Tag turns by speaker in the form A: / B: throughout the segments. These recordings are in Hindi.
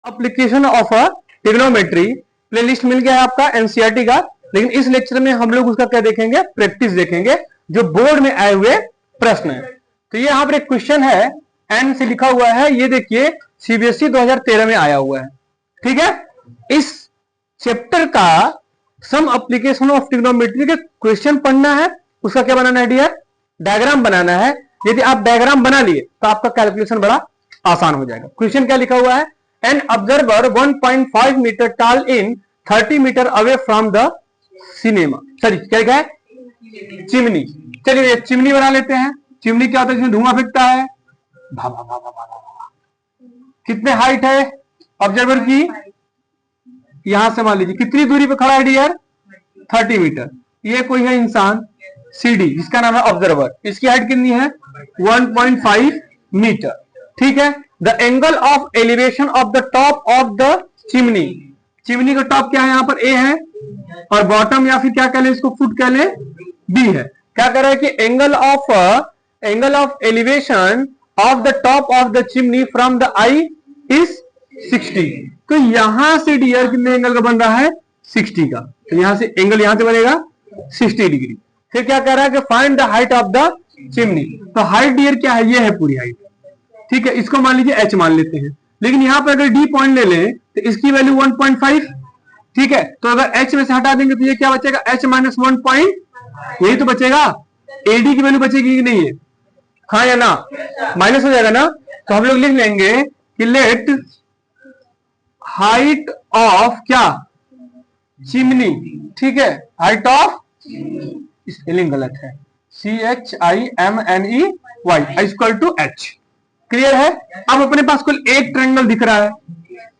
A: Application of a trigonometry playlist मिल गया है आपका एनसीईआरटी का, लेकिन इस लेक्चर में हम लोग उसका क्या देखेंगे, प्रैक्टिस देखेंगे, जो बोर्ड में आए हुए प्रश्न है। तो ये यहाँ पर एक क्वेश्चन है, एन से लिखा हुआ है, ये देखिए सीबीएसई 2013 में आया हुआ है। ठीक है, इस चैप्टर का सम एप्लीकेशन ऑफ ट्रिग्नोमेट्री के क्वेश्चन पढ़ना है, उसका क्या बनाना है डियर, डायग्राम बनाना है। यदि आप डायग्राम बना लिए तो आपका कैलकुलेशन बड़ा आसान हो जाएगा। क्वेश्चन क्या लिखा हुआ है, an observer 1.5 metre tall in 30 metre away from the cinema, sorry क्या लिखा है, चिमनी। चलिए चिमनी बना लेते हैं। चिमनी क्या होता है, जिसमें धुआं फेंकता है, भा भा भा भा भा। कितने हाइट है ऑब्जर्वर की, यहां से मान लीजिए कितनी दूरी पे खड़ा है डियर, 30 मीटर। ये कोई है इंसान सीडी, जिसका नाम है ऑब्जर्वर, इसकी हाइट कितनी है 1.5 मीटर। ठीक है, the angle of elevation of the top of the chimney, chimney का टॉप क्या है यहाँ पर ए है, और बॉटम या फिर क्या कह लें इसको, फुट कह लें, बी है। क्या कर रहा है कि angle of elevation of the top of the chimney from the I is 60। तो यहां से डियर कितने एंगल का बन रहा है, 60 का। तो यहां से एंगल यहां से बनेगा 60 डिग्री। फिर क्या कर रहा है कि find the height of the chimney. तो हाइट डियर क्या है, ये है पूरी हाइट। ठीक है, इसको मान लीजिए h मान लेते हैं, लेकिन यहां पर अगर d पॉइंट ले लें तो इसकी वैल्यू 1.5। ठीक है, तो अगर h में से हटा देंगे तो ये क्या बचेगा, h माइनस 1 पॉइंट, यही तो बचेगा। AD की वैल्यू बचेगी कि नहीं है, हाँ या ना, माइनस हो जाएगा ना। तो हम लोग लिख लेंगे कि लेट हाइट ऑफ क्या, चिमनी। ठीक है, हाइट ऑफ, स्पेलिंग गलत है, CHIMNEY equal to h। Clear है। अब अपने पास कुल एक ट्रायंगल दिख रहा है।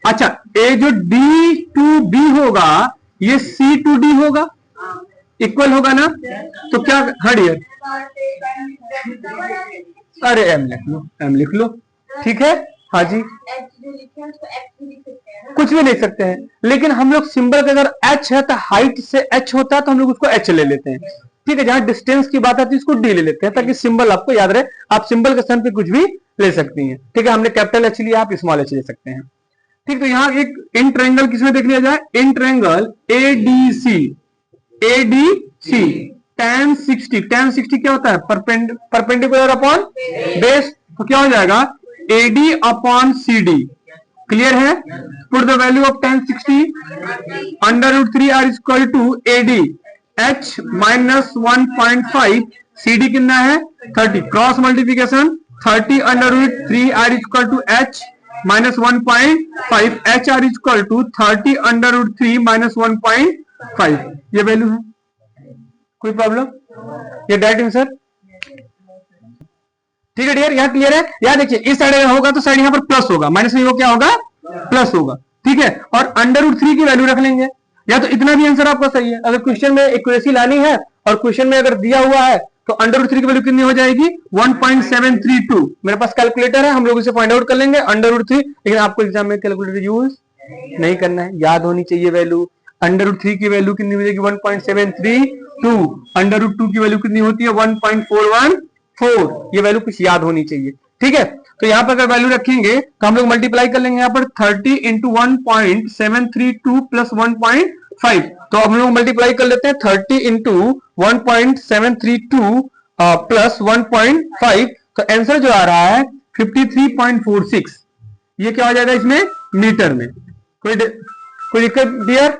A: अच्छा, ये जो D to B होगा ये C to D होगा, इक्वल होगा ना। तो क्या, हाँ डियर, अरे M लिख लो, M लिख लो। ठीक है, हाँ जी, कुछ भी लिख सकते हैं, लेकिन हम लोग सिंबल का अगर h है तो हाइट से h होता है तो हम लोग उसको h ले लेते हैं। ठीक है, जहां डिस्टेंस की बात आती है इसको d ले लेते हैं, ताकि सिंबल आपको याद रहे। आप सिंबल के स्थान पे कुछ भी ले सकती हैं। ठीक है, हमने कैपिटल H लिया, आप स्मॉल h ले सकते हैं। ठीक, तो यहाँ एक इन ट्रायंगल किसमें देख लिया जाए, in triangle ADC, ADC tan 60, tan 60 क्या होता है, परपेंडिकुलर अपॉन बेस। तो क्या हो जाएगा, AD अपॉन CD। क्लियर है। Put the value of tan 60 √3 r equal to AD h minus 1.5, CD कितना है 30, cross multiplication 30 √3 r equal to h minus 1.5, h r equal to 30 √3 minus 1.5। ये वैल्यू है, कोई प्रॉब्लम, ये डायरेक्ट आंसर। ठीक है डियर, यहाँ क्लियर है। यहाँ देखिए इस साइड अगर होगा तो साइड यहाँ पर प्लस होगा, माइनस नहीं हो क्या होगा, प्लस होगा। ठीक है, और √3 की वैल्यू रख लेंगे। या तो इतना भी आंसर आपका सही है। अगर क्वेश्चन में एक्यूरेसी लानी है और क्वेश्चन में अगर दिया हुआ है तो √3 की वैल्यू कितनी हो जाएगी, 1.732। मेरे पास कैलकुलेटर है, हम लोग इसे फाइंड आउट कर लेंगे √3। लेकिन आपको एग्जाम में कैलकुलेटर यूज नहीं करना है, याद होनी चाहिए वैल्यू। √3 की वैल्यू कितनी हो जाएगी 1.732, √2 की वैल्यू कितनी होती है 1.414। ये वैल्यू कुछ याद होनी चाहिए। ठीक है, तो यहाँ पर अगर वैल्यू रखेंगे तो हम लोग मल्टीप्लाई कर लेंगे यहाँ पर 30 इंटू 1.732 प्लस 1.5। तो हम लोग मल्टीप्लाई कर लेते हैं 30 इंटू 1.732 प्लस 1.5। तो आंसर जो आ रहा है 53.46। ये क्या हो जाएगा इसमें, मीटर में। कोई दिक्कत डियर?